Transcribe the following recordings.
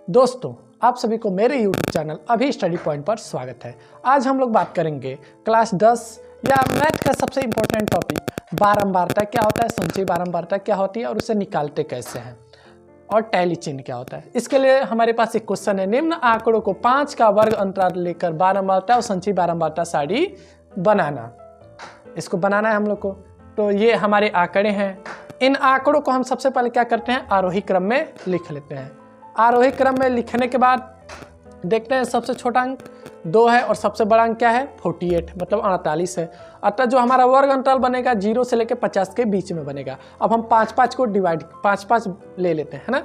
दोस्तों, आप सभी को मेरे YouTube चैनल अभी स्टडी पॉइंट पर स्वागत है। आज हम लोग बात करेंगे क्लास 10 या मैथ का सबसे इम्पोर्टेंट टॉपिक बारंबारता क्या होता है, संचयी बारंबारता क्या होती है और उसे निकालते कैसे हैं, और टैली चिन्ह क्या होता है। इसके लिए हमारे पास एक क्वेश्चन है, निम्न आंकड़ों को 5 का वर्ग अंतराल लेकर बारंबारता और संचयी बारंबारता सारणी बनाना। इसको बनाना है हम लोग को। तो ये हमारे आंकड़े हैं। इन आंकड़ों को हम सबसे पहले क्या करते हैं, आरोही क्रम में लिख लेते हैं। आरोही क्रम में लिखने के बाद देखते हैं सबसे छोटा अंक 2 है और सबसे बड़ा अंक क्या है 48 मतलब 48 है। अतः जो हमारा वर्ग अंतराल बनेगा 0 से लेकर 50 के बीच में बनेगा। अब हम 5-5 को डिवाइड 5-5 ले लेते हैं, है ना।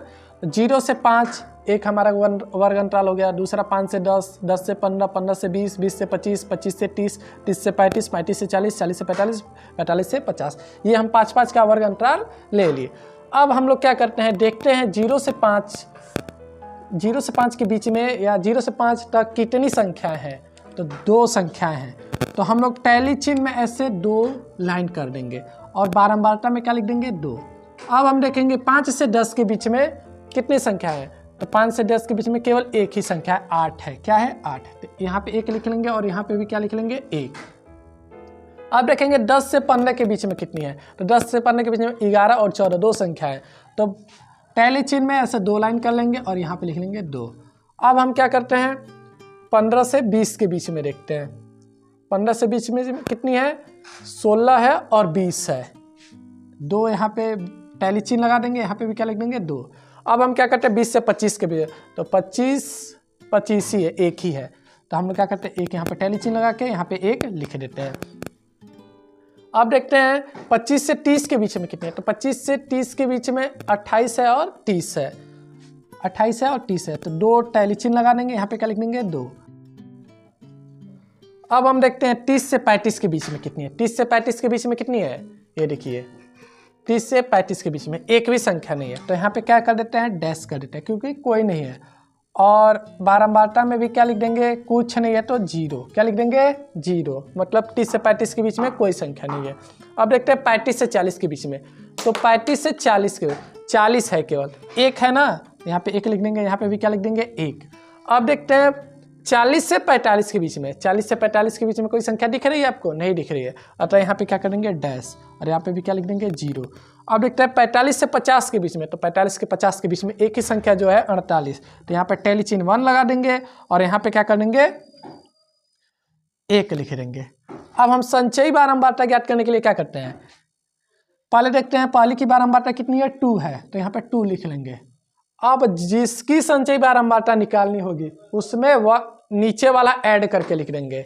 0 से 5 एक हमारा वर्ग अंतराल हो गया, दूसरा 5 से 10, 10 से 15, 15 से 20, 20 से 25, 25 से 30, 30 से 35, 35 से 40, 40 से 45, 45 से 50। ये हम 5-5 का वर्ग अंतराल ले लिए। अब हम लोग क्या करते हैं, देखते हैं 0 से 5 के बीच में या 0 से 5 तक कितनी संख्याएं हैं। तो 2 संख्याएं हैं। तो हम लोग टैली चिन्ह में ऐसे 2 लाइन कर देंगे और बारंबारता में क्या लिख देंगे 2। अब हम देखेंगे 5 से 10 के बीच में कितनी संख्या है। तो 5 से 10 के बीच में केवल एक ही संख्या है, 8 है। क्या है 8। तो यहाँ पे 1 लिख लेंगे और यहाँ पे भी क्या लिख लेंगे 1। अब देखेंगे 10 से 15 के बीच में कितनी है। तो 10 से 15 के बीच में 11 और 14 2 संख्या है। तो टैली चिन्ह में ऐसे 2 लाइन कर लेंगे और यहाँ पे लिख लेंगे 2। अब हम क्या करते हैं 15 से 20 के बीच में देखते हैं। 15 से 20 में कितनी है 16 है और 20 है। 2 यहाँ पे टैली चिन्ह लगा देंगे, यहाँ पे भी क्या लिख देंगे 2। अब हम क्या करते हैं 20 से 25 के बीच। तो 25 ही है, एक ही है। तो हम लोग क्या करते हैं एक यहाँ पे टैली चिन्ह लगा के यहाँ पे 1 लिख देते हैं। अब देखते हैं 25 से 30 के बीच में कितने हैं। तो 25 से 30 के बीच में 28 है और 30 है। 28 है और 30 है। तो 2 टैली चिन्ह लगा देंगे, यहाँ पे क्या लिख देंगे 2। अब हम देखते हैं 30 से 35 के बीच में कितनी है। 30 से 35 के बीच में कितनी है, ये देखिए 30 से 35 के बीच में एक भी संख्या नहीं है। तो यहाँ पे क्या कर देते हैं डैश कर देते हैं क्योंकि कोई नहीं है। और बारंबारता में भी क्या लिख देंगे, कुछ नहीं है तो 0। क्या लिख देंगे 0 मतलब 30 से 35 के बीच में कोई संख्या नहीं है। अब देखते हैं 35 से 40 के बीच में। तो 35 से 40 के 40 है, केवल एक है ना, यहाँ पे 1 लिख देंगे, यहाँ पे भी क्या लिख देंगे 1। अब देखते हैं 40 से 45 के बीच में। 40 से 45 के बीच में कोई संख्या दिख रही है आपको, नहीं दिख रही है। अतः यहाँ पे क्या करेंगे डैश और यहाँ पे भी क्या लिख देंगे 0। अब देखते हैं 45 से 50 के बीच में। तो 45 के 50 के बीच में एक ही संख्या जो है 48। तो यहाँ पे टैली चिन्ह 1 लगा देंगे और यहाँ पे क्या कर देंगे 1 लिख देंगे। अब हम संचयी बारंबारता ज्ञात करने के लिए क्या करते हैं, पहले देखते हैं पहली की बारंबारता कितनी है 2 है। तो यहाँ पे 2 लिख लेंगे। अब जिसकी संचयी बारंबारता निकालनी होगी उसमें वह नीचे वाला ऐड करके लिख देंगे।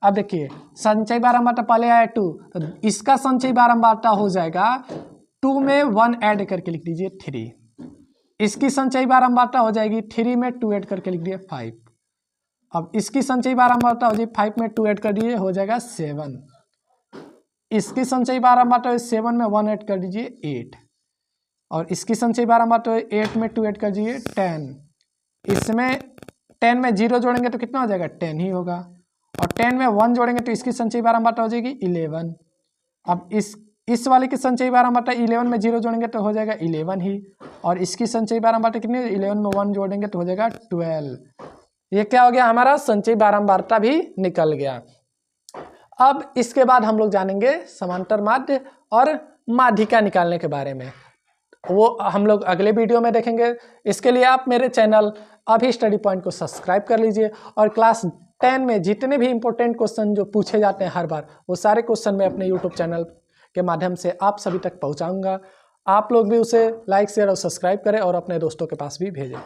अब देखिए संचयी बारंबारता पहले आया 2, तो इसका संचयी बारंबारता हो जाएगा 2 में 1 ऐड करके लिख दीजिए 3। इसकी संचयी बारंबारता हो जाएगी 3 में 2 ऐड करके लिख दिए 5। अब इसकी संचयी बारंबारता हो जाएगी 5 में 2 ऐड कर दीजिए हो जाएगा 7। इसकी संचयी बारंबारता 7 में 1 ऐड कर दीजिए 8। और इसकी संचयी बारंबारता 8 में 2 ऐड कर दीजिए 10। इसमें 10 में 0 जोड़ेंगे तो कितना हो जाएगा 10 ही होगा। और 10 में 1 जोड़ेंगे तो इसकी संचयी बारंबारता हो जाएगी 11। अब इस वाले की संचयी बारंबारता 11 में 0 जोड़ेंगे तो हो जाएगा 11 ही। और इसकी संचयी बारंबारता कितनी है 11 में 1 जोड़ेंगे तो हो जाएगा 12। ये क्या हो गया हमारा संचयी बारंबारता भी निकल गया। अब इसके बाद हम लोग जानेंगे समांतर माध्य और माध्यिका निकालने के बारे में। वो हम लोग अगले वीडियो में देखेंगे। इसके लिए आप मेरे चैनल अभी स्टडी पॉइंट को सब्सक्राइब कर लीजिए और क्लास 10 में जितने भी इंपॉर्टेंट क्वेश्चन जो पूछे जाते हैं हर बार, वो सारे क्वेश्चन मैं अपने यूट्यूब चैनल के माध्यम से आप सभी तक पहुंचाऊंगा। आप लोग भी उसे लाइक शेयर और सब्सक्राइब करें और अपने दोस्तों के पास भी भेजें।